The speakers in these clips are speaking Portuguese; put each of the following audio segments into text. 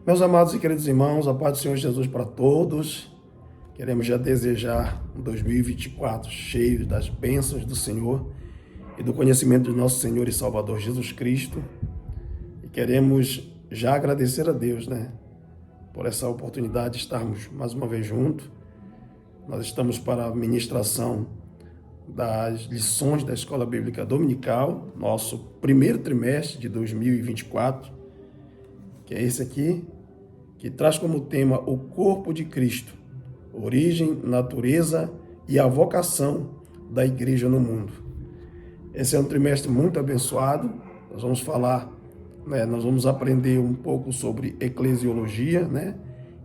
Meus amados e queridos irmãos, a paz do Senhor Jesus para todos. Queremos já desejar um 2024 cheio das bênçãos do Senhor e do conhecimento do nosso Senhor e Salvador Jesus Cristo. E queremos já agradecer a Deus, por essa oportunidade de estarmos mais uma vez juntos. Nós estamos para a ministração das lições da Escola Bíblica Dominical, nosso primeiro trimestre de 2024, que é esse aqui, que traz como tema o corpo de Cristo, origem, natureza e a vocação da igreja no mundo. Esse é um trimestre muito abençoado. Nós vamos falar, nós vamos aprender um pouco sobre eclesiologia,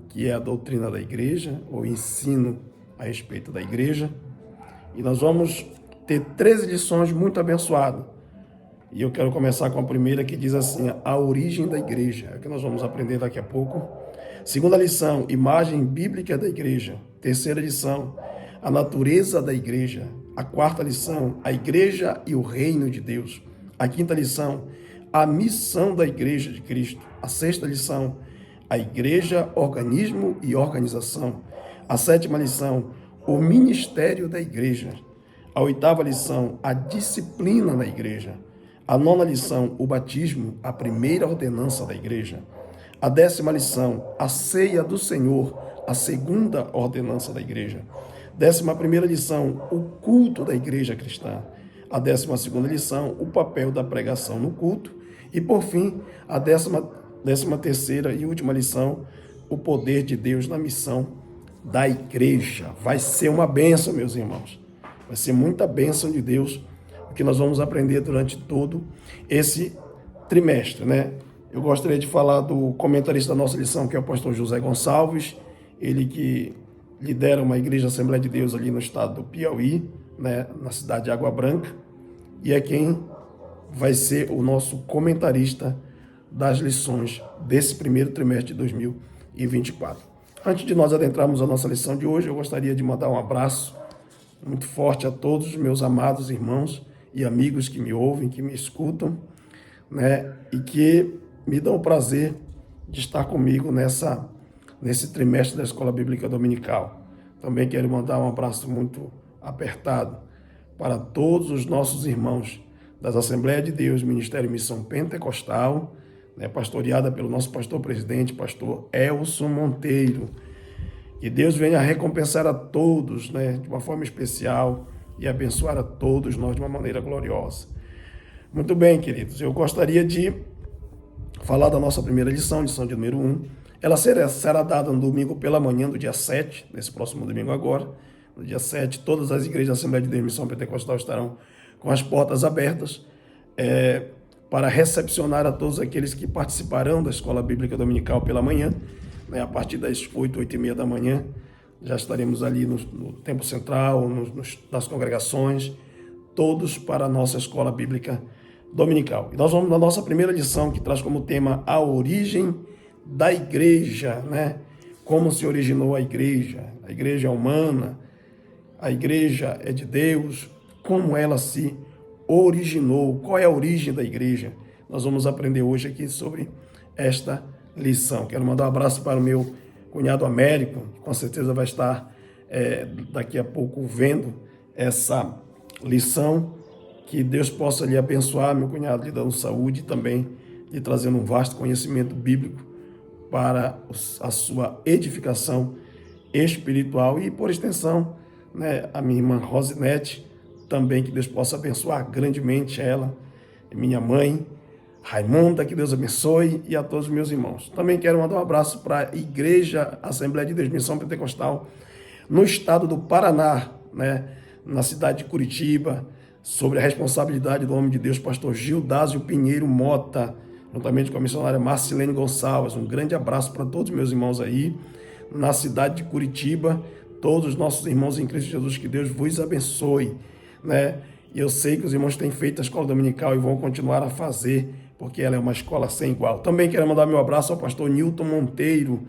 que é a doutrina da igreja, ou ensino a respeito da igreja. E nós vamos ter 13 lições muito abençoadas. E eu quero começar com a primeira, que diz assim: a origem da igreja. É o que nós vamos aprender daqui a pouco. Segunda lição, imagem bíblica da igreja. Terceira lição, a natureza da igreja. A quarta lição, a igreja e o reino de Deus. A quinta lição, a missão da igreja de Cristo. A sexta lição, a igreja, organismo e organização. A sétima lição, o ministério da igreja. A oitava lição, a disciplina na igreja. A nona lição, o batismo, a primeira ordenança da igreja. A 10ª lição, a ceia do Senhor, a segunda ordenança da igreja. 11ª lição, o culto da igreja cristã. A 12ª lição, o papel da pregação no culto. E, por fim, a 13ª e última lição, o poder de Deus na missão da igreja. Vai ser uma bênção, meus irmãos. Vai ser muita bênção de Deus, o que nós vamos aprender durante todo esse trimestre, Eu gostaria de falar do comentarista da nossa lição, que é o pastor José Gonçalves, ele que lidera uma igreja Assembleia de Deus ali no estado do Piauí, na cidade de Água Branca, e é quem vai ser o nosso comentarista das lições desse primeiro trimestre de 2024. Antes de nós adentrarmos a nossa lição de hoje, eu gostaria de mandar um abraço muito forte a todos os meus amados irmãos e amigos que me ouvem, que me escutam, e que me dão o prazer de estar comigo nesse trimestre da Escola Bíblica Dominical. Também quero mandar um abraço muito apertado para todos os nossos irmãos das Assembleias de Deus, Ministério e Missão Pentecostal, pastoreada pelo nosso pastor-presidente, pastor Elson Monteiro. Que Deus venha recompensar a todos, de uma forma especial, e abençoar a todos nós de uma maneira gloriosa. Muito bem, queridos, eu gostaria de falar da nossa primeira lição de número 1. Ela será dada no domingo pela manhã do dia 7, nesse próximo domingo agora. No dia 7, todas as igrejas da Assembleia de Deus Missão Pentecostal estarão com as portas abertas para recepcionar a todos aqueles que participarão da Escola Bíblica Dominical pela manhã. A partir das 8h30 da manhã, já estaremos ali no Templo Central, nas congregações, todos para a nossa Escola Bíblica Dominical. E nós vamos na nossa primeira lição, que traz como tema a origem da igreja, Como se originou a igreja é humana, a igreja é de Deus, como ela se originou, qual é a origem da igreja. Nós vamos aprender hoje aqui sobre esta lição. Quero mandar um abraço para o meu cunhado Américo, que com certeza vai estar daqui a pouco vendo essa lição. Que Deus possa lhe abençoar, meu cunhado, lhe dando saúde e também lhe trazendo um vasto conhecimento bíblico para a sua edificação espiritual e, por extensão, a minha irmã Rosinete, também que Deus possa abençoar grandemente ela, minha mãe Raimunda, que Deus abençoe, e a todos os meus irmãos. Também quero mandar um abraço para a Igreja Assembleia de Deus Missão Pentecostal no estado do Paraná, na cidade de Curitiba, sobre a responsabilidade do homem de Deus, pastor Gildásio Pinheiro Mota, juntamente com a missionária Marcilene Gonçalves. Um grande abraço para todos os meus irmãos aí, na cidade de Curitiba, todos os nossos irmãos em Cristo Jesus, que Deus vos abençoe, E eu sei que os irmãos têm feito a escola dominical e vão continuar a fazer, porque ela é uma escola sem igual. Também quero mandar meu abraço ao pastor Nilton Monteiro,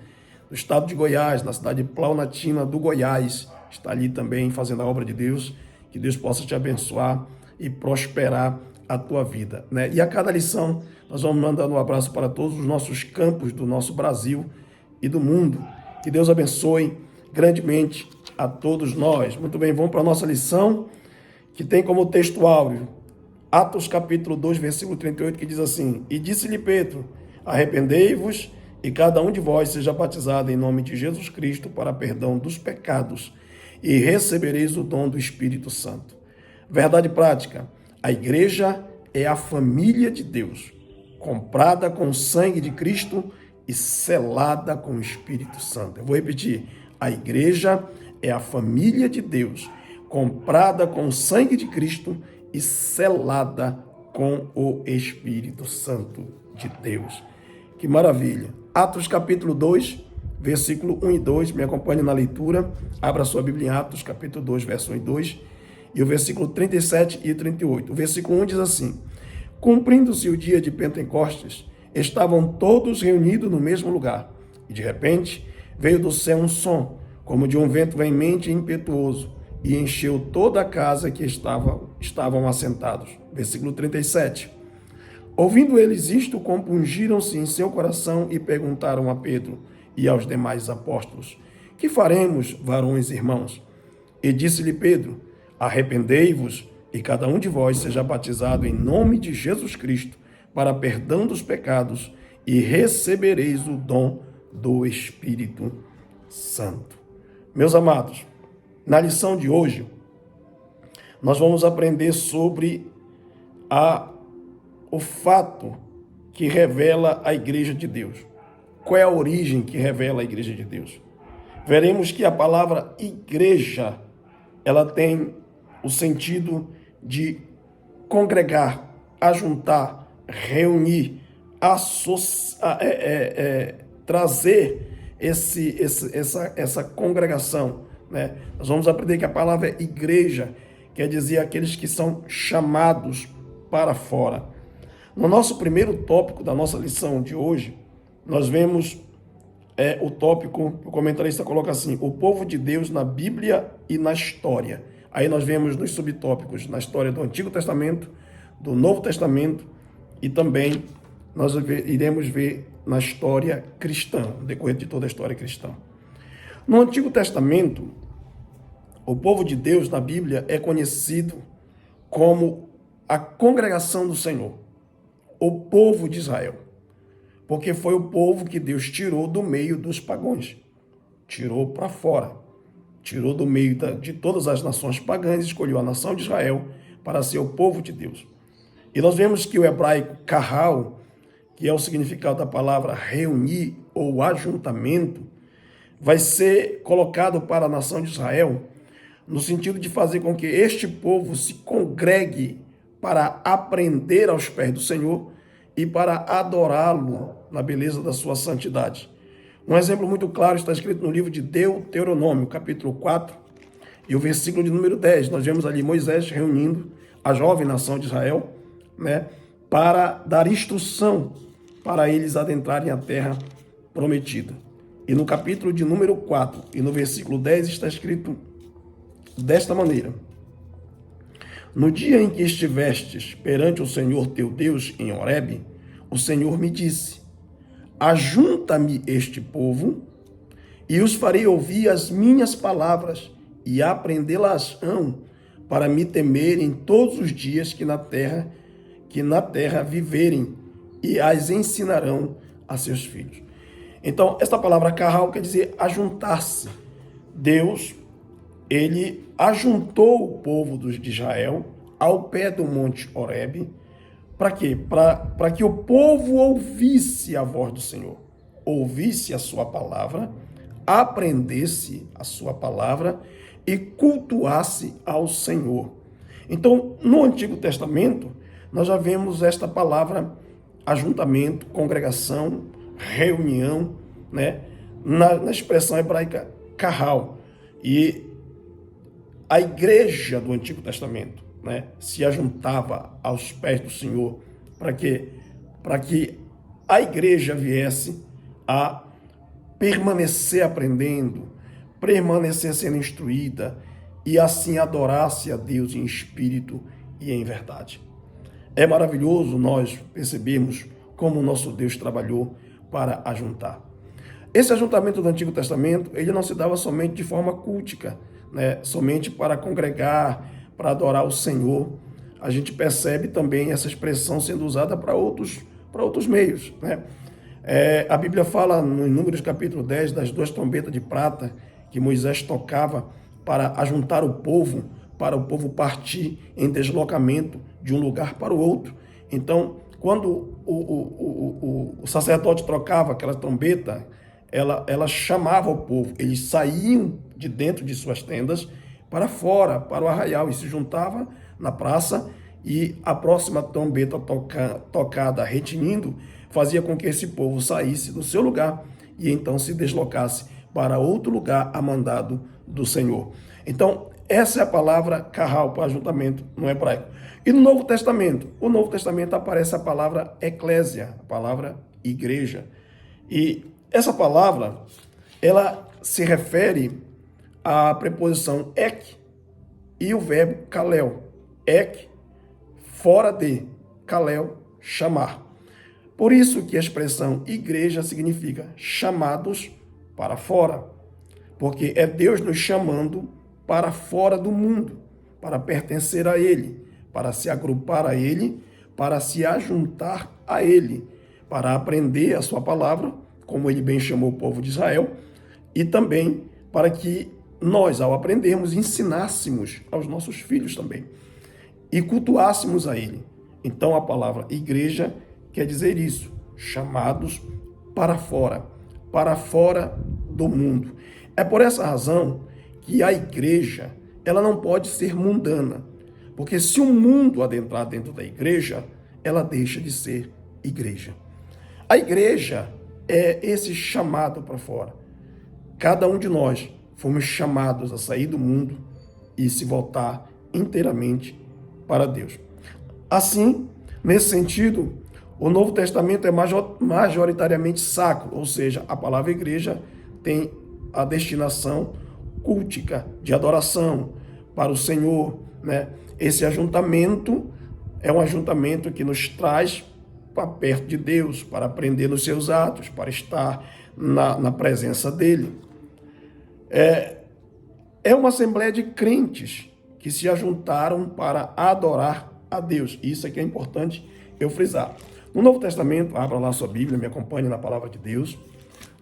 do estado de Goiás, na cidade de Planaltina do Goiás. Está ali também fazendo a obra de Deus. Que Deus possa te abençoar e prosperar a tua vida, né? E a cada lição nós vamos mandando um abraço para todos os nossos campos do nosso Brasil e do mundo. Que Deus abençoe grandemente a todos nós. Muito bem, vamos para a nossa lição, que tem como texto áureo Atos capítulo 2, versículo 38, que diz assim: E disse-lhe Pedro, arrependei-vos e cada um de vós seja batizado em nome de Jesus Cristo para perdão dos pecados e recebereis o dom do Espírito Santo. Verdade prática, a igreja é a família de Deus, comprada com o sangue de Cristo e selada com o Espírito Santo. Eu vou repetir, a igreja é a família de Deus, comprada com o sangue de Cristo e selada com o Espírito Santo de Deus. Que maravilha! Atos capítulo 2, versículo 1 e 2, me acompanhe na leitura, abra sua Bíblia em Atos capítulo 2, verso 1 e 2, e o versículo 37 e 38. O versículo 1 diz assim: Cumprindo-se o dia de Pentecostes, estavam todos reunidos no mesmo lugar, e de repente veio do céu um som, como de um vento veemente e impetuoso, e encheu toda a casa que estavam assentados. Versículo 37. Ouvindo eles isto, compungiram-se em seu coração e perguntaram a Pedro e aos demais apóstolos: Que faremos, varões irmãos? E disse-lhe Pedro: Arrependei-vos e cada um de vós seja batizado em nome de Jesus Cristo para perdão dos pecados e recebereis o dom do Espírito Santo. Meus amados, na lição de hoje, nós vamos aprender sobre o fato que revela a Igreja de Deus. Qual é a origem que revela a Igreja de Deus? Veremos que a palavra igreja, ela tem o sentido de congregar, ajuntar, reunir, trazer essa congregação, né? Nós vamos aprender que a palavra igreja quer dizer aqueles que são chamados para fora. No nosso primeiro tópico da nossa lição de hoje, nós vemos o tópico, o comentarista coloca assim: o povo de Deus na Bíblia e na história. Aí nós vemos nos subtópicos na história do Antigo Testamento, do Novo Testamento e também nós iremos ver na história cristã, no decorrer de toda a história cristã. No Antigo Testamento, o povo de Deus na Bíblia é conhecido como a congregação do Senhor, o povo de Israel, porque foi o povo que Deus tirou do meio dos pagãos, tirou para fora, tirou do meio de todas as nações pagãs, escolheu a nação de Israel para ser o povo de Deus. E nós vemos que o hebraico kahal, que é o significado da palavra reunir ou ajuntamento, vai ser colocado para a nação de Israel no sentido de fazer com que este povo se congregue para aprender aos pés do Senhor e para adorá-lo na beleza da sua santidade. Um exemplo muito claro está escrito no livro de Deuteronômio, capítulo 4, e o versículo de número 10. Nós vemos ali Moisés reunindo a jovem nação de Israel, né, para dar instrução para eles adentrarem a terra prometida. E no capítulo de número 4 e no versículo 10 está escrito desta maneira: No dia em que estivestes perante o Senhor teu Deus em Horebe, o Senhor me disse: Ajunta-me este povo, e os farei ouvir as minhas palavras, e aprendê-las-ão, para me temerem todos os dias que na terra viverem, e as ensinarão a seus filhos. Então, esta palavra carral quer dizer ajuntar-se. Deus, ele ajuntou o povo de Israel ao pé do Monte Horebe. Para quê? Para que o povo ouvisse a voz do Senhor, ouvisse a sua palavra, aprendesse a sua palavra e cultuasse ao Senhor. Então, no Antigo Testamento, nós já vemos esta palavra ajuntamento, congregação, reunião, né? Na expressão hebraica kahal. E a igreja do Antigo Testamento, né, se ajuntava aos pés do Senhor para que a igreja viesse a permanecer aprendendo, permanecer sendo instruída e assim adorasse a Deus em espírito e em verdade. É maravilhoso nós percebermos como o nosso Deus trabalhou para ajuntar. Esse ajuntamento do Antigo Testamento, ele não se dava somente de forma cultica, né? Somente para congregar, para adorar o Senhor. A gente percebe também essa expressão sendo usada para outros meios, né? A Bíblia fala no Números capítulo 10 das 2 trombetas de prata que Moisés tocava para ajuntar o povo, para o povo partir em deslocamento de um lugar para o outro. Então, quando o sacerdote trocava aquela trombeta, ela chamava o povo, eles saíam de dentro de suas tendas para fora, para o arraial, e se juntava na praça, e a próxima trombeta tocada retinindo fazia com que esse povo saísse do seu lugar e então se deslocasse para outro lugar a mandado do Senhor. Então, essa é a palavra carral para ajuntamento no hebraico. E no Novo Testamento? O Novo Testamento aparece a palavra eclésia, a palavra igreja. E essa palavra, ela se refere à preposição ek e o verbo kalel. Ek, fora de, kalel, chamar. Por isso que a expressão igreja significa chamados para fora, porque é Deus nos chamando para fora do mundo, para pertencer a Ele, para se agrupar a Ele, para se ajuntar a Ele, para aprender a sua palavra, como Ele bem chamou o povo de Israel, e também para que nós, ao aprendermos, ensinássemos aos nossos filhos também, e cultuássemos a Ele. Então a palavra igreja quer dizer isso, chamados para fora do mundo. É por essa razão que a igreja, ela não pode ser mundana, porque se o mundo adentrar dentro da igreja, ela deixa de ser igreja. A igreja é esse chamado para fora. Cada um de nós fomos chamados a sair do mundo e se voltar inteiramente para Deus. Assim, nesse sentido, o Novo Testamento é majoritariamente sacro, ou seja, a palavra igreja tem a destinação cultica, de adoração para o Senhor, né? Esse ajuntamento é um ajuntamento que nos traz para perto de Deus, para aprender nos seus atos, para estar na presença dEle. É uma assembleia de crentes que se ajuntaram para adorar a Deus. Isso aqui é importante eu frisar. No Novo Testamento, abra lá a sua Bíblia, me acompanhe na palavra de Deus.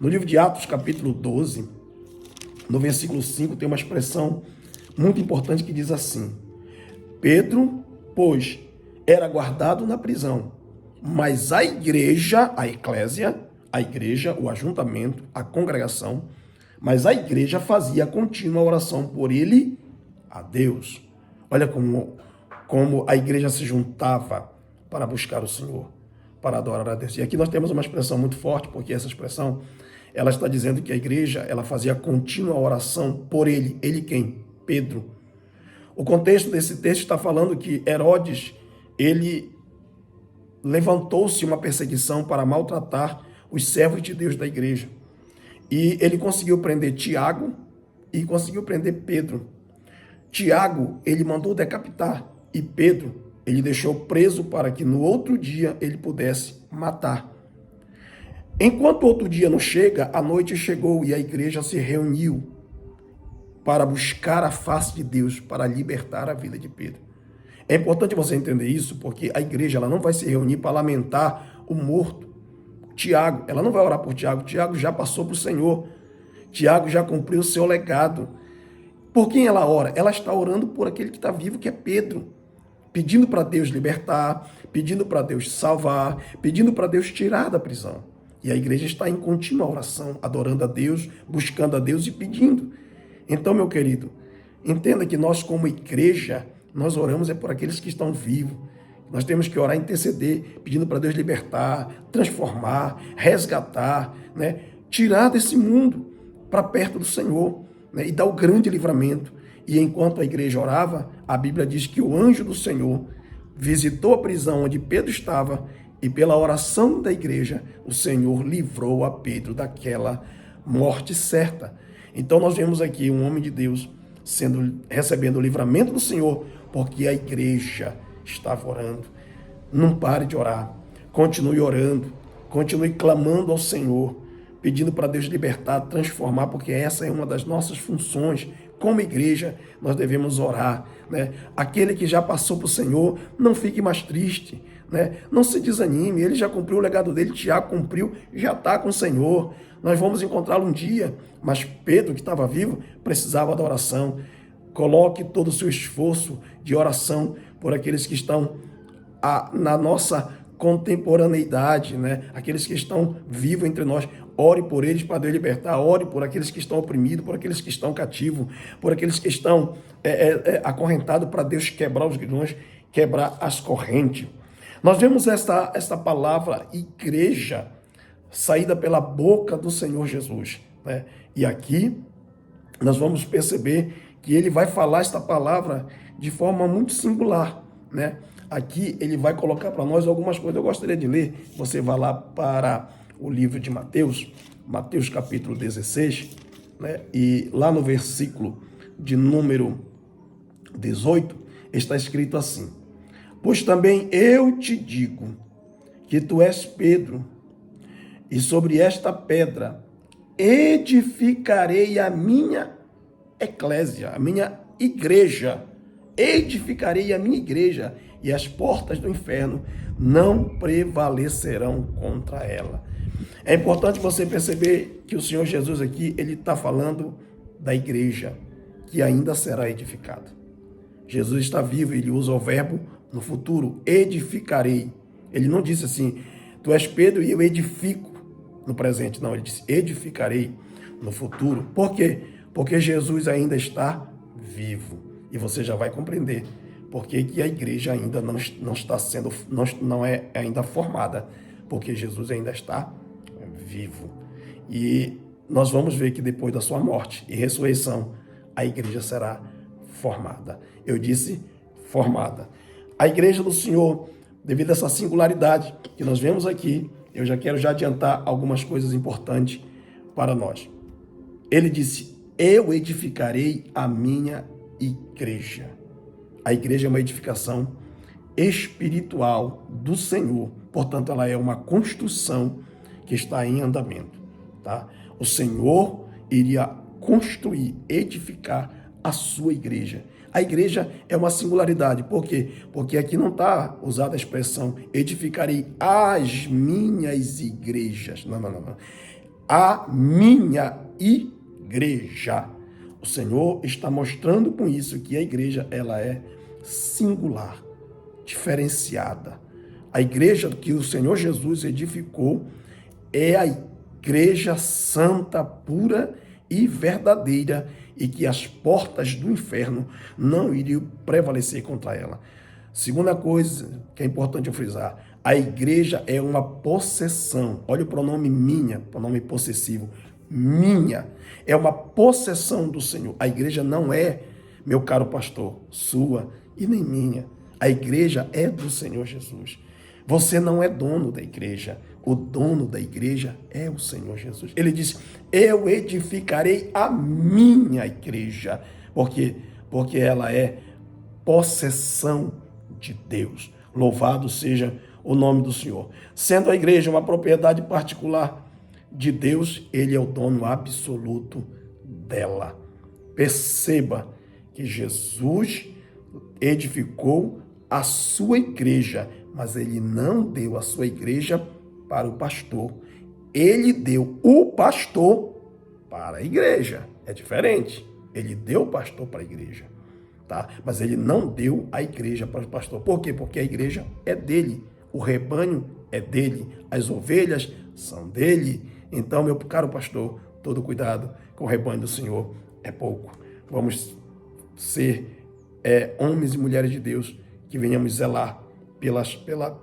No livro de Atos, capítulo 12, no versículo 5, tem uma expressão muito importante que diz assim: Pedro, pois, era guardado na prisão, mas a igreja, a eclésia, a igreja, o ajuntamento, a congregação, mas a igreja fazia contínua oração por ele a Deus. Olha como a igreja se juntava para buscar o Senhor, para adorar a Deus. E aqui nós temos uma expressão muito forte, porque essa expressão, ela está dizendo que a igreja, ela fazia contínua oração por ele. Ele quem? Pedro. O contexto desse texto está falando que Herodes, ele levantou-se uma perseguição para maltratar os servos de Deus da igreja. E ele conseguiu prender Tiago e conseguiu prender Pedro. Tiago, ele mandou decapitar, e Pedro, ele deixou preso para que no outro dia ele pudesse matar. Enquanto o outro dia não chega, a noite chegou e a igreja se reuniu para buscar a face de Deus, para libertar a vida de Pedro. É importante você entender isso, porque a igreja, ela não vai se reunir para lamentar o morto. Tiago, ela não vai orar por Tiago. Tiago já passou para o Senhor. Tiago já cumpriu o seu legado. Por quem ela ora? Ela está orando por aquele que está vivo, que é Pedro. Pedindo para Deus libertar, pedindo para Deus salvar, pedindo para Deus tirar da prisão. E a igreja está em contínua oração, adorando a Deus, buscando a Deus e pedindo. Então, meu querido, entenda que nós como igreja, nós oramos por aqueles que estão vivos. Nós temos que orar, interceder, pedindo para Deus libertar, transformar, resgatar, né? Tirar desse mundo para perto do Senhor, né? E dar o grande livramento. E enquanto a igreja orava, a Bíblia diz que o anjo do Senhor visitou a prisão onde Pedro estava e pela oração da igreja, o Senhor livrou a Pedro daquela morte certa. Então nós vemos aqui um homem de Deus recebendo o livramento do Senhor, porque a igreja estava orando. Não pare de orar. Continue orando. Continue clamando ao Senhor, pedindo para Deus libertar, transformar, porque essa é uma das nossas funções. Como igreja, nós devemos orar, né? Aquele que já passou para o Senhor, não fique mais triste, né? Não se desanime, ele já cumpriu o legado dele, já cumpriu, já está com o Senhor. Nós vamos encontrá-lo um dia, mas Pedro, que estava vivo, precisava da oração. Coloque todo o seu esforço de oração por aqueles que estão na nossa contemporaneidade, né? Aqueles que estão vivos entre nós. Ore por eles para Deus libertar. Ore por aqueles que estão oprimidos, por aqueles que estão cativos, por aqueles que estão acorrentados, para Deus quebrar os grilhões, quebrar as correntes. Nós vemos esta palavra igreja saída pela boca do Senhor Jesus, né? E aqui nós vamos perceber que ele vai falar esta palavra de forma muito singular, né? Aqui ele vai colocar para nós algumas coisas. Eu gostaria de ler. Você vai lá para o livro de Mateus, Mateus capítulo 16, né? E lá no versículo de número 18, está escrito assim: pois também eu te digo que tu és Pedro, e sobre esta pedra edificarei a minha eclésia, a minha igreja. Edificarei a minha igreja, e as portas do inferno não prevalecerão contra ela. É importante você perceber que o Senhor Jesus aqui, ele está falando da igreja que ainda será edificada. Jesus está vivo, ele usa o verbo no futuro, edificarei. Ele não disse assim, tu és Pedro e eu edifico no presente. Não, ele disse edificarei no futuro. Por quê? Porque Jesus ainda está vivo. E você já vai compreender porque que a igreja ainda não está sendo, não é ainda formada, porque Jesus ainda está vivo. E nós vamos ver que depois da sua morte e ressurreição, a igreja será formada. Eu disse formada. A igreja do Senhor, devido a essa singularidade que nós vemos aqui, eu já quero adiantar algumas coisas importantes para nós. Ele disse, eu edificarei a minha igreja. A igreja é uma edificação espiritual do Senhor, portanto, ela é uma construção que está em andamento, tá? O Senhor iria construir, edificar a sua igreja. A igreja é uma singularidade, por quê? Porque aqui não está usada a expressão edificarei as minhas igrejas. Não. A minha igreja. O Senhor está mostrando com isso que a igreja ela é singular, diferenciada. A igreja que o Senhor Jesus edificou é a igreja santa, pura e verdadeira, e que as portas do inferno não iriam prevalecer contra ela. Segunda coisa que é importante eu frisar, a igreja é uma possessão. Olha o pronome minha, pronome possessivo. Minha, é uma possessão do Senhor. A igreja não é, meu caro pastor, sua e nem minha. A igreja é do Senhor Jesus. Você não é dono da igreja. O dono da igreja é o Senhor Jesus. Ele disse, eu edificarei a minha igreja. Por quê? Porque ela é possessão de Deus. Louvado seja o nome do Senhor. Sendo a igreja uma propriedade particular de Deus, ele é o dono absoluto dela. Perceba que Jesus edificou a sua igreja, mas ele não deu a sua igreja para o pastor. Ele deu o pastor para a igreja. É diferente. Ele deu o pastor para a igreja, tá? Mas ele não deu a igreja para o pastor. Por quê? Porque a igreja é dele. O rebanho é dele. As ovelhas são dele. Então, meu caro pastor, todo cuidado com o rebanho do Senhor é pouco. Vamos ser homens e mulheres de Deus que venhamos zelar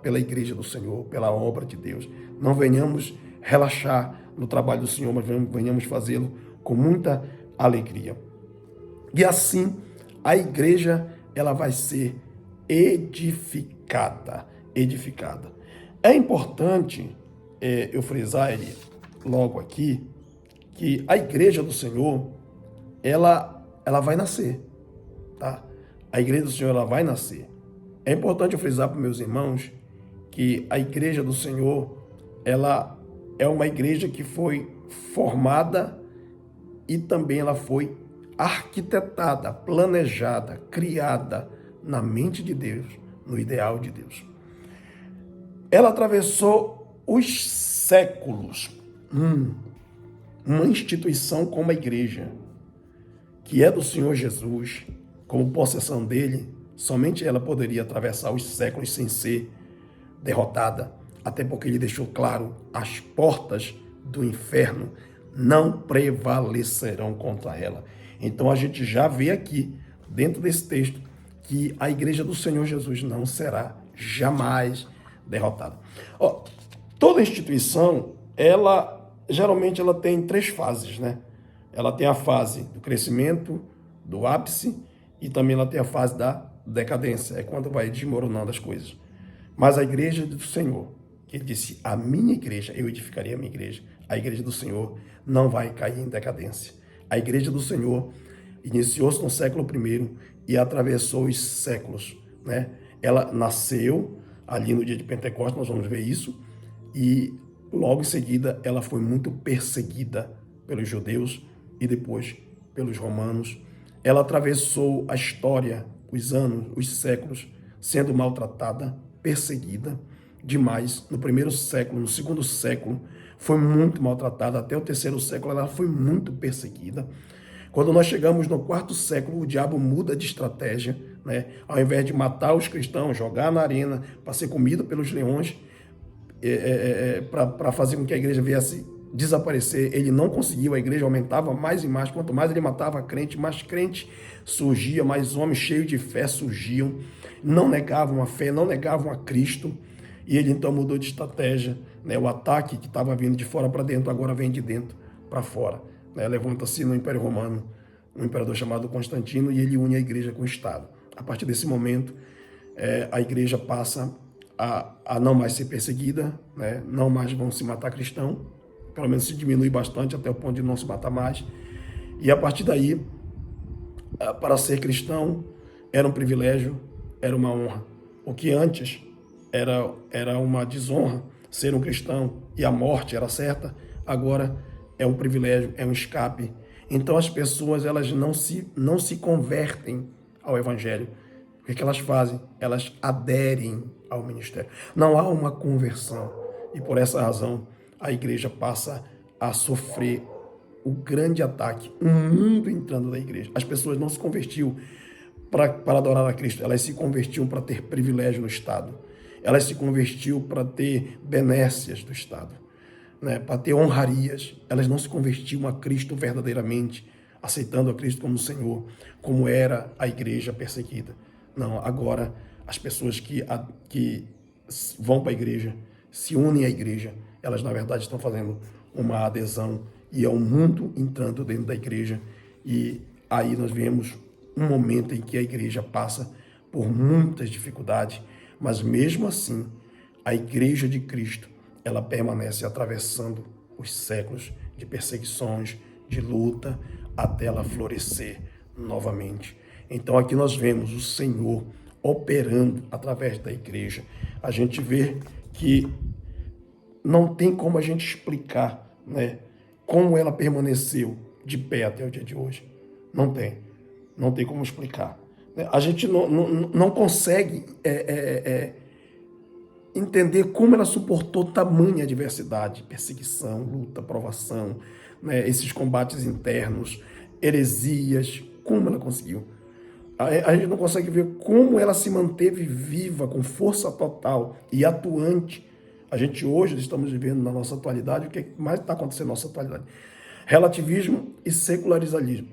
pela igreja do Senhor, pela obra de Deus. Não venhamos relaxar no trabalho do Senhor, mas venhamos fazê-lo com muita alegria. E assim, a igreja ela vai ser edificada. É importante eu frisar ele logo aqui, que a igreja do Senhor, ela vai nascer, tá? A igreja do Senhor, ela vai nascer. É importante eu frisar para meus irmãos que a igreja do Senhor, ela é uma igreja que foi formada e também ela foi arquitetada, planejada, criada na mente de Deus, no ideal de Deus. Ela atravessou os séculos. Uma instituição como a igreja, que é do Senhor Jesus, como possessão dele, somente ela poderia atravessar os séculos sem ser derrotada, até porque ele deixou claro, as portas do inferno não prevalecerão contra ela. Então a gente já vê aqui, dentro desse texto, que a igreja do Senhor Jesus não será jamais derrotada. Toda instituição, geralmente ela tem 3 fases, né? Ela tem a fase do crescimento, do ápice, e também ela tem a fase da decadência, é quando vai desmoronando as coisas. Mas a igreja do Senhor, que ele disse, a minha igreja, eu edificaria a minha igreja, a igreja do Senhor não vai cair em decadência. A igreja do Senhor iniciou-se no século I e atravessou os séculos, né? Ela nasceu ali no dia de Pentecostes, nós vamos ver isso, e logo em seguida ela foi muito perseguida pelos judeus e depois pelos romanos. Ela atravessou a história, os anos, os séculos, sendo maltratada, perseguida demais. No primeiro século, no segundo século, foi muito maltratada. Até o terceiro século, ela foi muito perseguida. Quando nós chegamos no quarto século, o diabo muda de estratégia, né? Ao invés de matar os cristãos, jogar na arena para ser comido pelos leões, para fazer com que a igreja viesse desaparecer, ele não conseguiu, a igreja aumentava mais e mais, quanto mais ele matava crente, mais crente surgia, mais homens cheios de fé surgiam, não negavam a fé, não negavam a Cristo, e ele então mudou de estratégia, né? O ataque que estava vindo de fora para dentro, agora vem de dentro para fora, né? Levanta-se no Império Romano um imperador chamado Constantino, e ele une a igreja com o Estado. A partir desse momento, a igreja passa a não mais ser perseguida, né? Não mais vão se matar cristão, pelo menos se diminui bastante até o ponto de não se matar mais. E a partir daí, para ser cristão, era um privilégio, era uma honra. O que antes era uma desonra ser um cristão e a morte era certa, agora é um privilégio, é um escape. Então as pessoas elas não se convertem ao evangelho. O que elas fazem? Elas aderem ao ministério. Não há uma conversão. E por essa razão, a igreja passa a sofrer o grande ataque, o mundo entrando na igreja. As pessoas não se convertiam para adorar a Cristo, elas se convertiam para ter privilégio no Estado. Elas se convertiam para ter benécias do Estado, né? Para ter honrarias. Elas não se convertiam a Cristo verdadeiramente, aceitando a Cristo como Senhor, como era a igreja perseguida. Não, agora as pessoas que vão para a igreja, se unem à igreja, elas na verdade estão fazendo uma adesão e é o mundo entrando dentro da igreja. E aí nós vemos um momento em que a igreja passa por muitas dificuldades, mas mesmo assim a igreja de Cristo, ela permanece atravessando os séculos de perseguições, de luta, até ela florescer novamente. Então aqui nós vemos o Senhor operando através da igreja. A gente vê que não tem como a gente explicar, né, como ela permaneceu de pé até o dia de hoje. Não tem como explicar. A gente não consegue entender como ela suportou tamanha adversidade, perseguição, luta, provação, né, esses combates internos, heresias, como ela conseguiu. A gente não consegue ver como ela se manteve viva, com força total e atuante. A gente hoje estamos vivendo na nossa atualidade, o que mais está acontecendo na nossa atualidade? Relativismo e secularismo.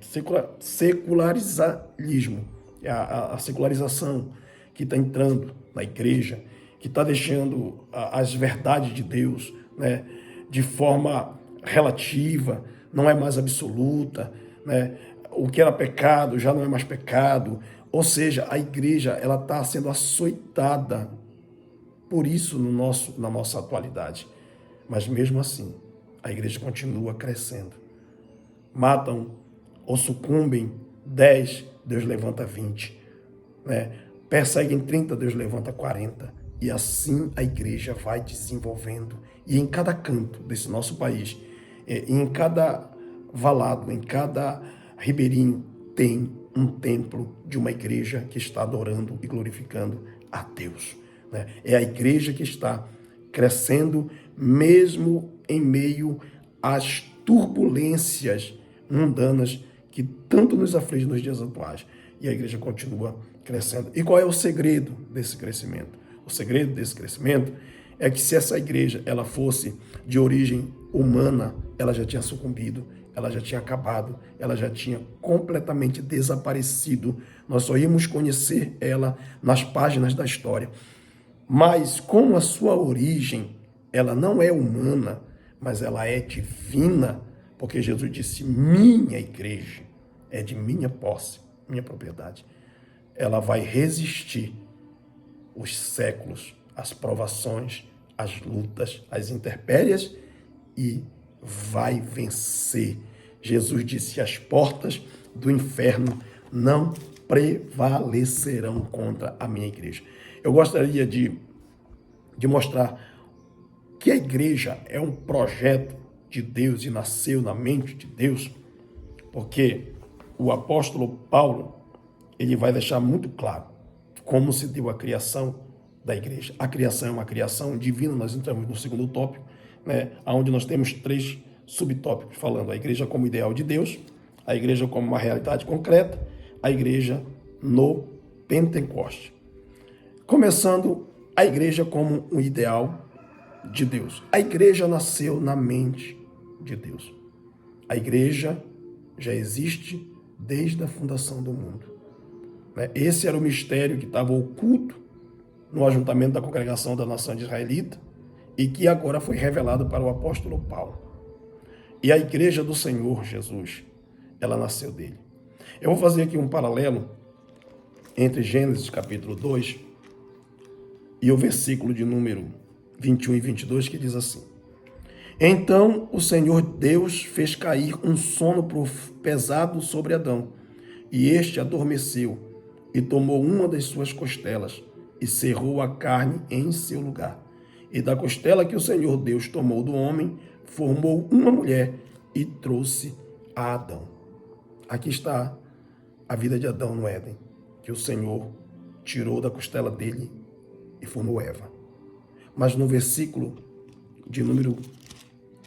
Secularismo, a secularização que está entrando na igreja, que está deixando as verdades de Deus, né, de forma relativa, não é mais absoluta, né? O que era pecado já não é mais pecado. Ou seja, a igreja ela está sendo açoitada por isso na nossa atualidade. Mas mesmo assim, a igreja continua crescendo. Matam ou sucumbem 10, Deus levanta 20. Né? Perseguem 30, Deus levanta 40. E assim a igreja vai desenvolvendo. E em cada canto desse nosso país, em cada valado, em cada ribeirinho, tem um templo de uma igreja que está adorando e glorificando a Deus. Né? É a igreja que está crescendo mesmo em meio às turbulências mundanas que tanto nos afligem nos dias atuais. E a igreja continua crescendo. E qual é o segredo desse crescimento? O segredo desse crescimento é que se essa igreja ela fosse de origem humana, ela já tinha sucumbido, ela já tinha acabado, ela já tinha completamente desaparecido. Nós só íamos conhecer ela nas páginas da história. Mas como a sua origem, ela não é humana, mas ela é divina, porque Jesus disse, minha igreja é de minha posse, minha propriedade. Ela vai resistir os séculos, as provações, as lutas, as intempéries e vai vencer. Jesus disse, as portas do inferno não prevalecerão contra a minha igreja. Eu gostaria de mostrar que a igreja é um projeto de Deus e nasceu na mente de Deus, porque o apóstolo Paulo, ele vai deixar muito claro como se deu a criação da igreja. A criação é uma criação divina, nós entramos no segundo tópico, né, onde nós temos 3 subtópicos falando a igreja como ideal de Deus, a igreja como uma realidade concreta, a igreja no Pentecoste. Começando, a igreja como um ideal de Deus. A igreja nasceu na mente de Deus. A igreja já existe desde a fundação do mundo. Esse era o mistério que estava oculto no ajuntamento da congregação da nação israelita e que agora foi revelado para o apóstolo Paulo. E a igreja do Senhor Jesus, ela nasceu dele. Eu vou fazer aqui um paralelo entre Gênesis capítulo 2 e o versículo de número 21 e 22, que diz assim: Então o Senhor Deus fez cair um sono pesado sobre Adão, e este adormeceu, e tomou uma das suas costelas, e cerrou a carne em seu lugar. E da costela que o Senhor Deus tomou do homem, formou uma mulher, e trouxe a Adão. Aqui está a vida de Adão no Éden, que o Senhor tirou da costela dele e formou Eva. Mas no versículo de número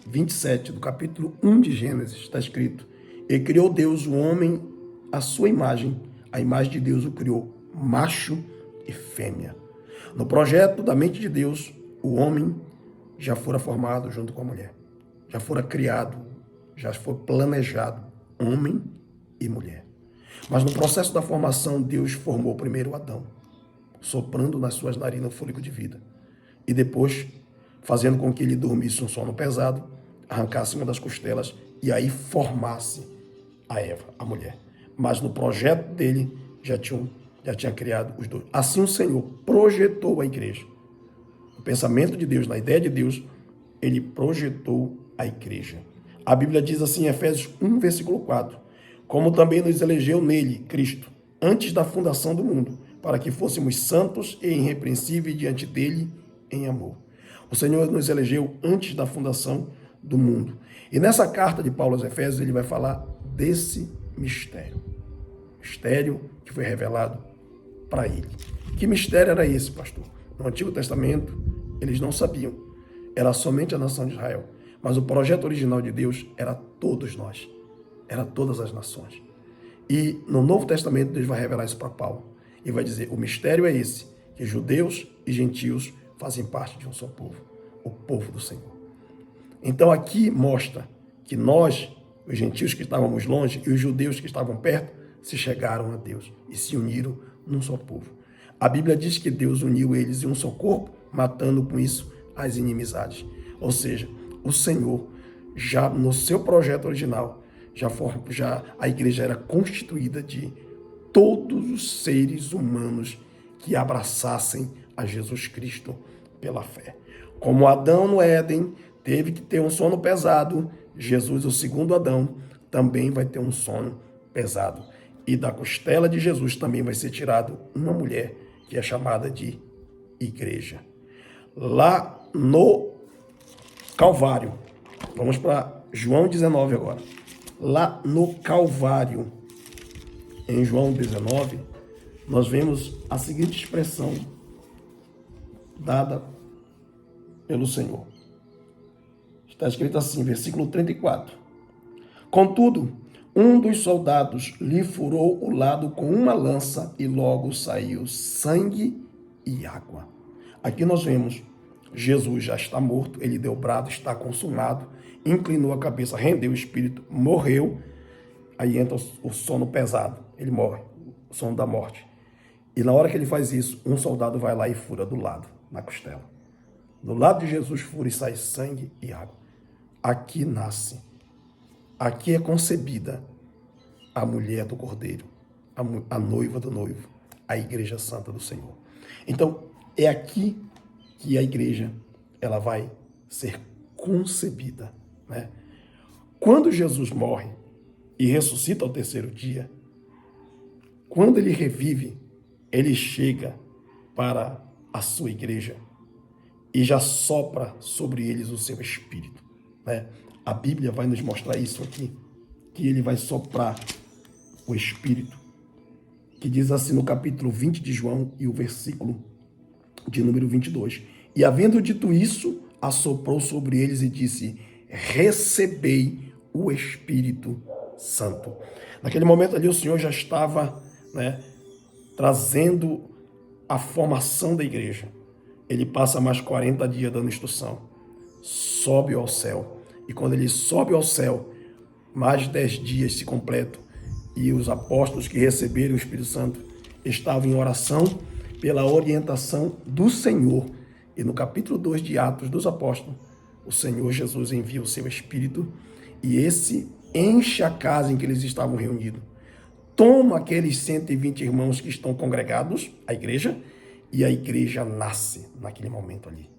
27 do capítulo 1 de Gênesis está escrito: E criou Deus o homem à sua imagem, a imagem de Deus o criou, macho e fêmea. No projeto da mente de Deus, o homem já fora formado junto com a mulher, já fora criado, já foi planejado, homem e mulher. Mas no processo da formação, Deus formou primeiro Adão, soprando nas suas narinas o fôlego de vida. E depois, fazendo com que ele dormisse um sono pesado, arrancasse uma das costelas e aí formasse a Eva, a mulher. Mas no projeto dele, já tinha criado os dois. Assim o Senhor projetou a igreja. No pensamento de Deus, na ideia de Deus, ele projetou a igreja. A Bíblia diz assim em Efésios 1, versículo 4, como também nos elegeu nele, Cristo, antes da fundação do mundo, para que fôssemos santos e irrepreensíveis diante dele em amor. O Senhor nos elegeu antes da fundação do mundo. E nessa carta de Paulo aos Efésios, ele vai falar desse mistério. Mistério que foi revelado para ele. Que mistério era esse, pastor? No Antigo Testamento, eles não sabiam. Era somente a nação de Israel. Mas o projeto original de Deus era todos nós. Era todas as nações. E no Novo Testamento, Deus vai revelar isso para Paulo. E vai dizer, o mistério é esse, que judeus e gentios fazem parte de um só povo, o povo do Senhor. Então aqui mostra que nós, os gentios que estávamos longe e os judeus que estavam perto, se chegaram a Deus e se uniram num só povo. A Bíblia diz que Deus uniu eles em um só corpo, matando com isso as inimizades. Ou seja, o Senhor, já no seu projeto original, já a igreja era constituída de todos os seres humanos que abraçassem a Jesus Cristo pela fé. Como Adão no Éden teve que ter um sono pesado, Jesus, o segundo Adão, também vai ter um sono pesado. E da costela de Jesus também vai ser tirado uma mulher que é chamada de igreja. Lá no Calvário, vamos para João 19 agora. Lá no Calvário, em João 19, nós vemos a seguinte expressão dada pelo Senhor. Está escrito assim, versículo 34. Contudo, um dos soldados lhe furou o lado com uma lança e logo saiu sangue e água. Aqui nós vemos Jesus já está morto, ele deu brado, está consumado, inclinou a cabeça, rendeu o espírito, morreu. Aí entra o sono pesado, ele morre, o sono da morte. E na hora que ele faz isso, um soldado vai lá e fura do lado, na costela. Do lado de Jesus fura e sai sangue e água. Aqui nasce, aqui é concebida a mulher do Cordeiro, a noiva do noivo, a Igreja Santa do Senhor. Então, é aqui que a igreja ela vai ser concebida, né? Quando Jesus morre e ressuscita ao terceiro dia, quando ele revive, ele chega para a sua igreja e já sopra sobre eles o seu espírito, né? A Bíblia vai nos mostrar isso aqui, que ele vai soprar o espírito, que diz assim no capítulo 20 de João e o versículo de número 22. E havendo dito isso, assoprou sobre eles e disse: recebei o Espírito Santo. Naquele momento ali o Senhor já estava, né, trazendo a formação da igreja. Ele passa mais 40 dias dando instrução. Sobe ao céu. E quando ele sobe ao céu, mais 10 dias se completam. E os apóstolos que receberam o Espírito Santo estavam em oração pela orientação do Senhor. E no capítulo 2 de Atos dos Apóstolos, o Senhor Jesus envia o seu Espírito e esse enche a casa em que eles estavam reunidos. Toma aqueles 120 irmãos que estão congregados, a igreja, e a igreja nasce naquele momento ali.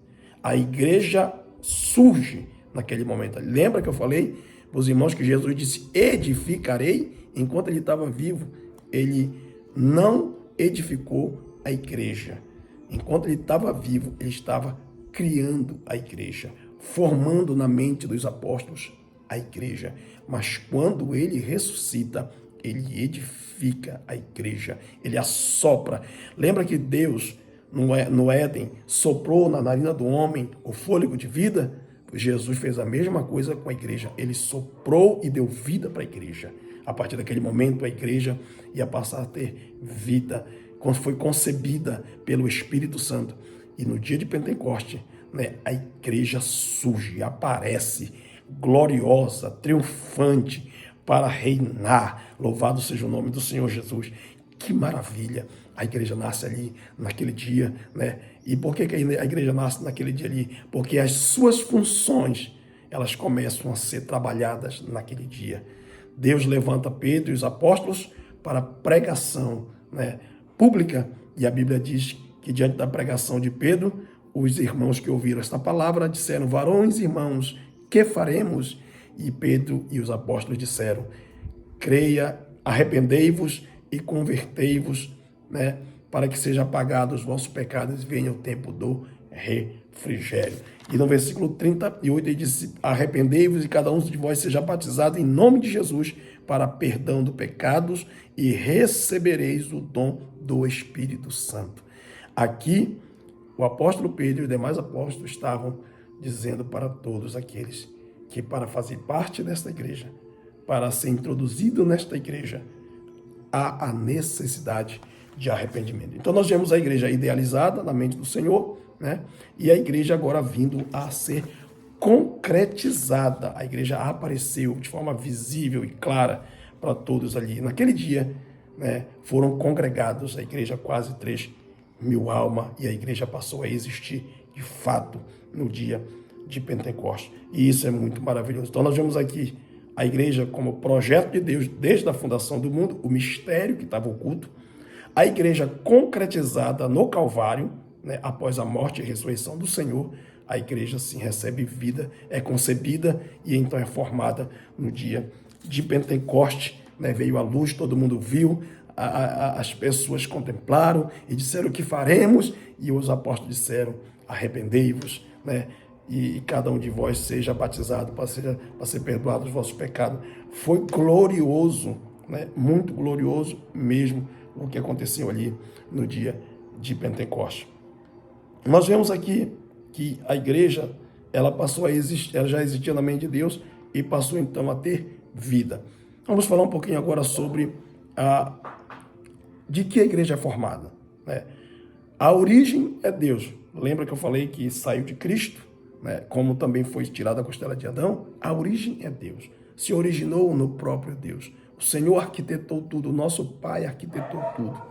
A igreja surge naquele momento ali. Lembra que eu falei para os irmãos que Jesus disse, edificarei? Enquanto ele estava vivo, ele não edificou a igreja. Enquanto ele estava vivo, ele estava criando a igreja, formando na mente dos apóstolos a igreja. Mas quando ele ressuscita, ele edifica a igreja, ele assopra. Lembra que Deus, no Éden, soprou na narina do homem o fôlego de vida? Jesus fez a mesma coisa com a igreja. Ele soprou e deu vida para a igreja. A partir daquele momento, a igreja ia passar a ter vida, quando foi concebida pelo Espírito Santo. E no dia de Pentecoste, né, a igreja surge, aparece, gloriosa, triunfante, para reinar. Louvado seja o nome do Senhor Jesus. Que maravilha! A igreja nasce ali, naquele dia, né? E por que a igreja nasce naquele dia ali? Porque as suas funções, elas começam a ser trabalhadas naquele dia. Deus levanta Pedro e os apóstolos para a pregação, né, pública, e a Bíblia diz que diante da pregação de Pedro, os irmãos que ouviram esta palavra disseram: varões, irmãos, que faremos? E Pedro e os apóstolos disseram: creia, arrependei-vos e convertei-vos, né, para que sejam apagados os vossos pecados e venha o tempo do refrigério. E no versículo 38 ele disse: arrependei-vos e cada um de vós seja batizado em nome de Jesus para perdão dos pecados e recebereis o dom do Espírito Santo. Aqui, o apóstolo Pedro e os demais apóstolos estavam dizendo para todos aqueles que para fazer parte desta igreja, para ser introduzido nesta igreja, há a necessidade de arrependimento. Então nós vemos a igreja idealizada na mente do Senhor, né? E a igreja agora vindo a ser concretizada. A igreja apareceu de forma visível e clara para todos ali. Naquele dia, né, foram congregados a igreja quase 3.000 almas e a igreja passou a existir de fato no dia de Pentecostes. E isso é muito maravilhoso. Então nós vemos aqui a igreja como projeto de Deus desde a fundação do mundo, o mistério que estava oculto, a igreja concretizada no Calvário, né, após a morte e a ressurreição do Senhor, a igreja sim recebe vida, é concebida e então é formada no dia de Pentecostes, né, veio a luz, todo mundo viu as pessoas contemplaram e disseram o que faremos, e os apóstolos disseram, arrependei-vos, né? E cada um de vós seja batizado para ser perdoado os vossos pecados. Foi glorioso, né? Muito glorioso mesmo o que aconteceu ali no dia de Pentecostes. Nós vemos aqui que a igreja, ela passou a existir, ela já existia na mente de Deus e passou então a ter vida. Vamos falar um pouquinho agora sobre de que a igreja é formada, né? A origem é Deus. Lembra que eu falei que saiu de Cristo, né? Como também foi tirada da costela de Adão? A origem é Deus. Se originou no próprio Deus. O Senhor arquitetou tudo, o nosso Pai arquitetou tudo,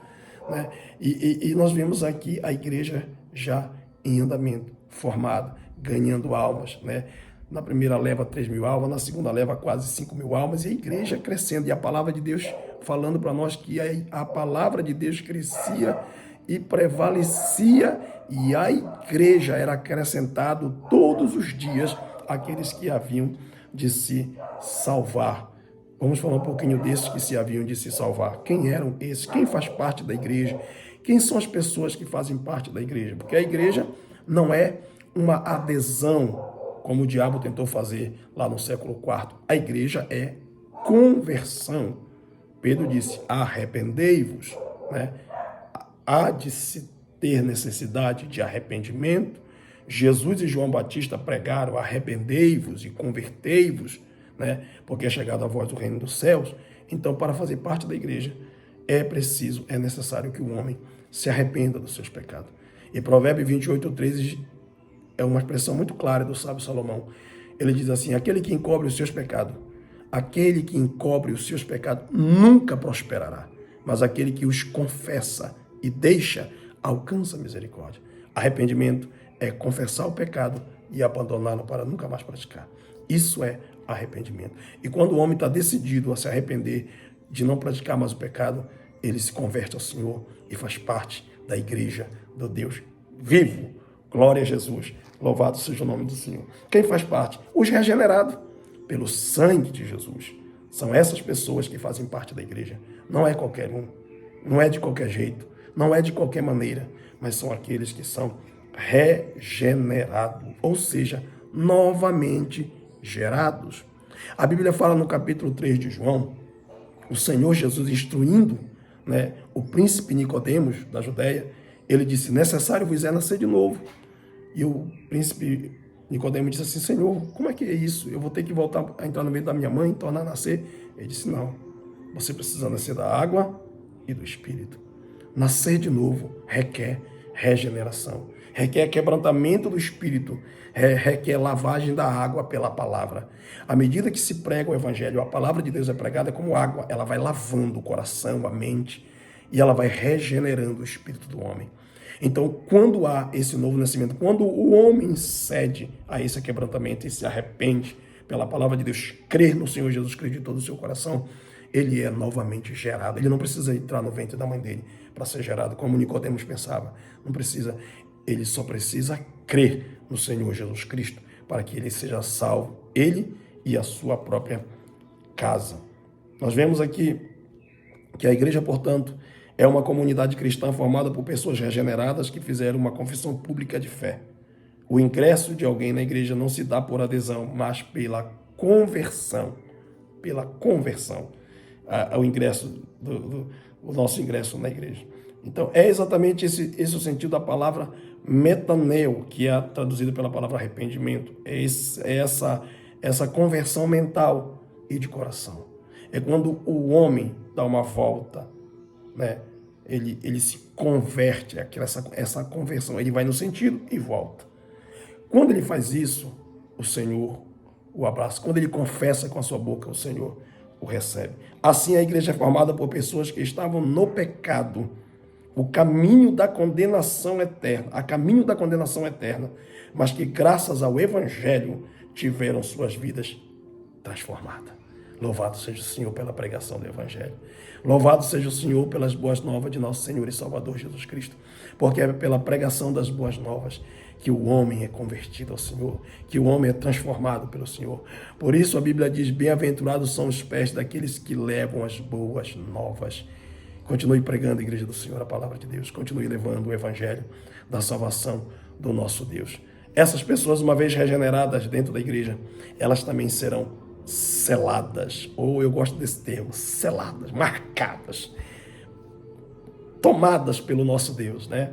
né? E nós vemos aqui a igreja já em andamento, formada, ganhando almas, né? Na primeira leva 3.000 almas, na segunda leva quase 5.000 almas, e a igreja crescendo, e a palavra de Deus falando para nós que a palavra de Deus crescia e prevalecia, e a igreja era acrescentado todos os dias aqueles que haviam de se salvar. Vamos falar um pouquinho desses que se haviam de se salvar. Quem eram esses? Quem faz parte da igreja? Quem são as pessoas que fazem parte da igreja? Porque a igreja não é uma adesão, como o diabo tentou fazer lá no século IV. A igreja é conversão. Pedro disse, arrependei-vos, né? Há de se ter necessidade de arrependimento. Jesus e João Batista pregaram, arrependei-vos e convertei-vos, né? Porque é chegada a voz do reino dos céus. Então, para fazer parte da igreja, é necessário que o homem se arrependa dos seus pecados. E Provérbios 28:13 é uma expressão muito clara do sábio Salomão. Ele diz assim, aquele que encobre os seus pecados nunca prosperará, mas aquele que os confessa e deixa, alcança a misericórdia. Arrependimento é confessar o pecado e abandoná-lo para nunca mais praticar. Isso é arrependimento. E quando o homem está decidido a se arrepender de não praticar mais o pecado, ele se converte ao Senhor e faz parte da igreja do Deus vivo. Glória a Jesus. Louvado seja o nome do Senhor. Quem faz parte? Os regenerados pelo sangue de Jesus. São essas pessoas que fazem parte da igreja. Não é qualquer um. Não é de qualquer jeito. Não é de qualquer maneira. Mas são aqueles que são regenerados. Ou seja, novamente gerados. A Bíblia fala no capítulo 3 de João, o Senhor Jesus instruindo, né, o príncipe Nicodemos da Judéia, ele disse, necessário vos é nascer de novo. E o príncipe Nicodemos disse assim, Senhor, como é que é isso? Eu vou ter que voltar a entrar no meio da minha mãe, tornar a nascer? Ele disse, não, você precisa nascer da água e do Espírito. Nascer de novo requer regeneração, requer quebrantamento do Espírito, requer lavagem da água pela palavra. À medida que se prega o Evangelho, a palavra de Deus é pregada como água, ela vai lavando o coração, a mente, e ela vai regenerando o espírito do homem. Então, quando há esse novo nascimento, quando o homem cede a esse quebrantamento e se arrepende pela palavra de Deus, crer no Senhor Jesus Cristo de todo o seu coração, ele é novamente gerado. Ele não precisa entrar no ventre da mãe dele para ser gerado, como Nicodemos pensava. Não precisa, ele só precisa crer no Senhor Jesus Cristo para que ele seja salvo, ele e a sua própria casa. Nós vemos aqui que a igreja, portanto, é uma comunidade cristã formada por pessoas regeneradas que fizeram uma confissão pública de fé. O ingresso de alguém na igreja não se dá por adesão, mas pela conversão. Pela conversão. O ingresso, o nosso ingresso na igreja. Então, é exatamente esse o sentido da palavra metaneu, que é traduzida pela palavra arrependimento. É essa conversão mental e de coração. É quando o homem dá uma volta, né? Ele se converte, essa conversão, ele vai no sentido e volta. Quando ele faz isso, o Senhor o abraça. Quando ele confessa com a sua boca, o Senhor o recebe. Assim, a igreja é formada por pessoas que estavam no pecado, o caminho da condenação eterna, mas que graças ao Evangelho tiveram suas vidas transformadas. Louvado seja o Senhor pela pregação do Evangelho. Louvado seja o Senhor pelas boas novas de nosso Senhor e Salvador Jesus Cristo. Porque é pela pregação das boas novas que o homem é convertido ao Senhor, que o homem é transformado pelo Senhor. Por isso a Bíblia diz, bem-aventurados são os pés daqueles que levam as boas novas. Continue pregando, Igreja do Senhor, a palavra de Deus. Continue levando o evangelho da salvação do nosso Deus. Essas pessoas, uma vez regeneradas dentro da igreja, elas também serão seladas, ou eu gosto desse termo, seladas, marcadas, tomadas pelo nosso Deus, né?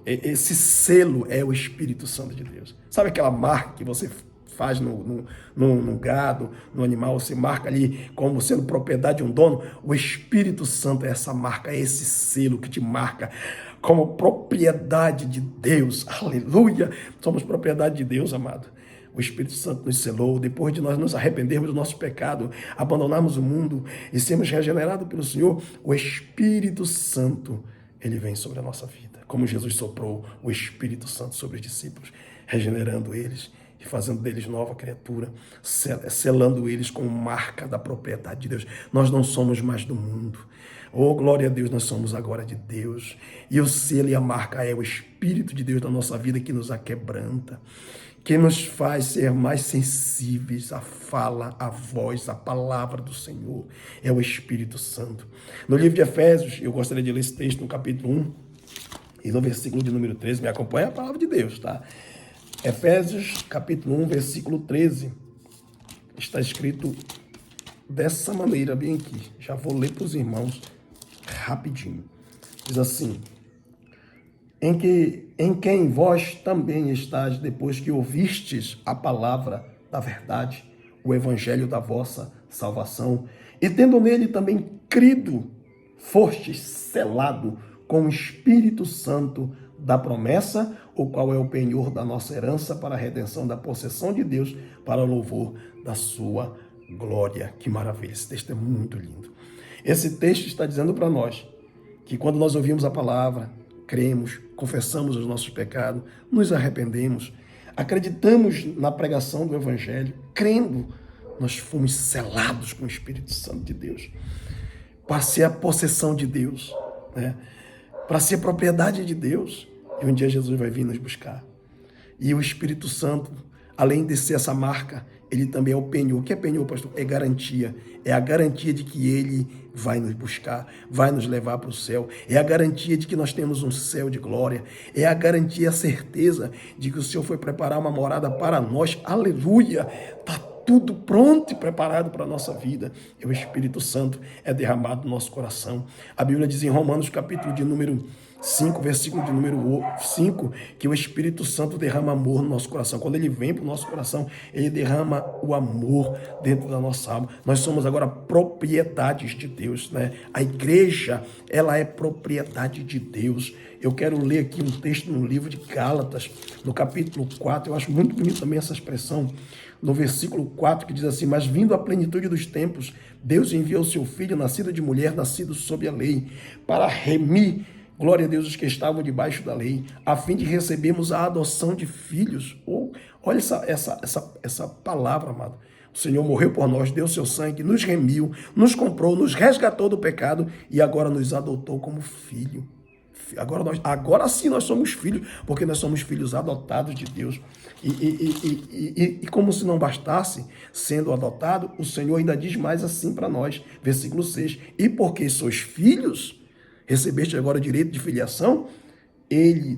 Esse selo é o Espírito Santo de Deus. Sabe aquela marca que você faz no gado, no animal, você marca ali como sendo propriedade de um dono? O Espírito Santo é essa marca, é esse selo que te marca como propriedade de Deus. Aleluia! Somos propriedade de Deus, amado. O Espírito Santo nos selou, depois de nós nos arrependermos do nosso pecado, abandonarmos o mundo e sermos regenerados pelo Senhor, o Espírito Santo, ele vem sobre a nossa vida. Como Jesus soprou o Espírito Santo sobre os discípulos, regenerando eles e fazendo deles nova criatura, selando eles com marca da propriedade de Deus. Nós não somos mais do mundo. Oh, glória a Deus, nós somos agora de Deus. E o selo e a marca é o Espírito de Deus na nossa vida que nos aquebranta, que nos faz ser mais sensíveis à fala, à voz, à palavra do Senhor. É o Espírito Santo. No livro de Efésios, eu gostaria de ler esse texto no capítulo 1 e no versículo de número 13. Me acompanha a palavra de Deus, tá? Efésios, capítulo 1, versículo 13. Está escrito dessa maneira, bem aqui. Já vou ler para os irmãos rapidinho. Diz assim: em quem vós também estáis, depois que ouvistes a palavra da verdade, o evangelho da vossa salvação, e tendo nele também crido, fostes selado com o Espírito Santo da promessa, o qual é o penhor da nossa herança para a redenção da possessão de Deus, para o louvor da sua glória. Que maravilha, esse texto é muito lindo. Esse texto está dizendo para nós que quando nós ouvimos a palavra, cremos, confessamos os nossos pecados, nos arrependemos, acreditamos na pregação do Evangelho, crendo, nós fomos selados com o Espírito Santo de Deus, para ser a possessão de Deus, né? Para ser propriedade de Deus. E um dia Jesus vai vir nos buscar. E o Espírito Santo, além de ser essa marca, ele também é o penhor. O que é penhor, pastor? É garantia. É a garantia de que ele vai nos buscar, vai nos levar para o céu. É a garantia de que nós temos um céu de glória. É a garantia, a certeza de que o Senhor foi preparar uma morada para nós. Aleluia! Está tudo pronto e preparado para a nossa vida. E o Espírito Santo é derramado no nosso coração. A Bíblia diz em Romanos, capítulo de número 5, versículo de número 5, que o Espírito Santo derrama amor no nosso coração. Quando ele vem para o nosso coração, ele derrama o amor dentro da nossa alma. Nós somos agora propriedades de Deus, né? A igreja, ela é propriedade de Deus. Eu quero ler aqui um texto no livro de Gálatas, no capítulo 4, eu acho muito bonito também essa expressão, no versículo 4, que diz assim: mas vindo à plenitude dos tempos, Deus enviou o seu Filho, nascido de mulher, nascido sob a lei, para remir, glória a Deus, os que estavam debaixo da lei, a fim de recebermos a adoção de filhos. Olha essa palavra, amado. O Senhor morreu por nós, deu seu sangue, nos remiu, nos comprou, nos resgatou do pecado e agora nos adotou como filho. Agora sim nós somos filhos, porque nós somos filhos adotados de Deus. E como se não bastasse sendo adotado, o Senhor ainda diz mais assim para nós, versículo 6, e porque sois filhos, recebeste agora o direito de filiação,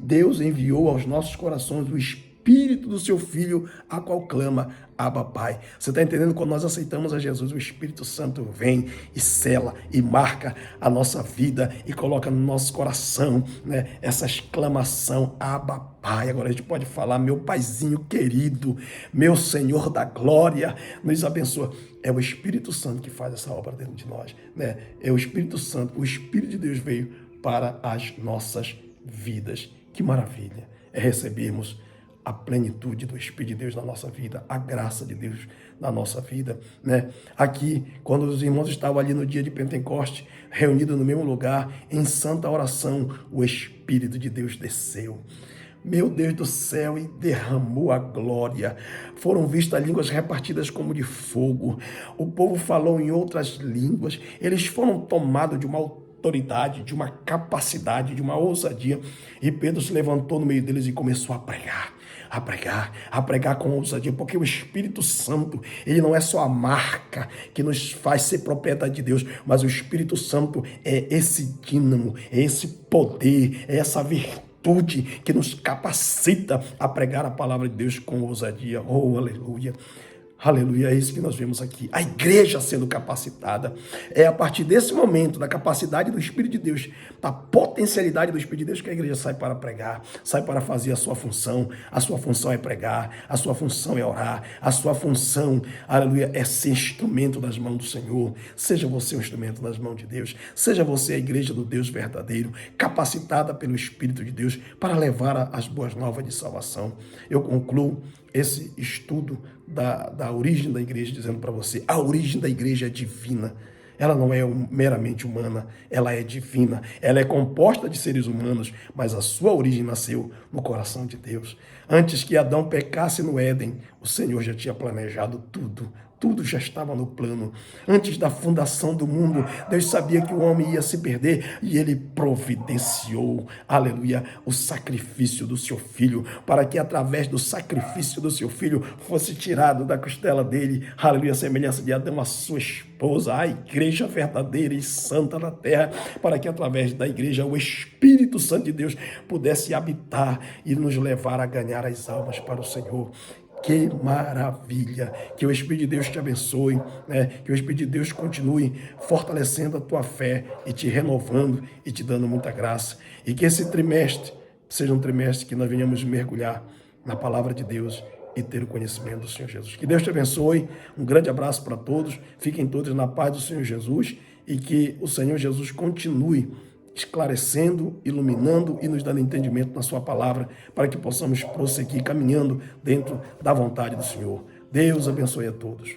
Deus enviou aos nossos corações o Espírito do seu Filho, a qual clama, Abba, Pai. Você está entendendo? Quando nós aceitamos a Jesus, o Espírito Santo vem e sela e marca a nossa vida e coloca no nosso coração, né, essa exclamação, Abba, Pai. Agora a gente pode falar, meu Paizinho querido, meu Senhor da glória, nos abençoa. É o Espírito Santo que faz essa obra dentro de nós, né? É o Espírito Santo, o Espírito de Deus veio para as nossas vidas. Que maravilha é recebermos a plenitude do Espírito de Deus na nossa vida, a graça de Deus na nossa vida, né? Aqui, quando os irmãos estavam ali no dia de Pentecoste, reunidos no mesmo lugar, em santa oração, o Espírito de Deus desceu. Meu Deus do céu, e derramou a glória. Foram vistas línguas repartidas como de fogo. O povo falou em outras línguas. Eles foram tomados de uma autoridade, de uma capacidade, de uma ousadia. E Pedro se levantou no meio deles e começou a pregar. a pregar com ousadia, porque o Espírito Santo, ele não é só a marca que nos faz ser propriedade de Deus, mas o Espírito Santo é esse dínamo, é esse poder, é essa virtude que nos capacita a pregar a palavra de Deus com ousadia. Oh, aleluia! Aleluia, é isso que nós vemos aqui. A igreja sendo capacitada. É a partir desse momento, da capacidade do Espírito de Deus, da potencialidade do Espírito de Deus, que a igreja sai para pregar, sai para fazer a sua função. A sua função é pregar, a sua função é orar, a sua função, aleluia, é ser instrumento das mãos do Senhor. Seja você um instrumento das mãos de Deus. Seja você a igreja do Deus verdadeiro, capacitada pelo Espírito de Deus para levar as boas novas de salvação. Eu concluo esse estudo da origem da igreja, dizendo para você, a origem da igreja é divina. Ela não é meramente humana, ela é divina. Ela é composta de seres humanos, mas a sua origem nasceu no coração de Deus. Antes que Adão pecasse no Éden, o Senhor já tinha planejado tudo. Tudo já estava no plano. Antes da fundação do mundo, Deus sabia que o homem ia se perder e ele providenciou, aleluia, o sacrifício do seu filho, para que através do sacrifício do seu filho fosse tirado da costela dele, aleluia, a semelhança de Adão, a sua esposa, a igreja verdadeira e santa na terra, para que através da igreja o Espírito Santo de Deus pudesse habitar e nos levar a ganhar as almas para o Senhor. Que maravilha! Que o Espírito de Deus te abençoe, né? Que o Espírito de Deus continue fortalecendo a tua fé e te renovando e te dando muita graça. E que esse trimestre seja um trimestre que nós venhamos mergulhar na palavra de Deus e ter o conhecimento do Senhor Jesus. Que Deus te abençoe, um grande abraço para todos, fiquem todos na paz do Senhor Jesus e que o Senhor Jesus continue esclarecendo, iluminando e nos dando entendimento na sua palavra, para que possamos prosseguir caminhando dentro da vontade do Senhor. Deus abençoe a todos.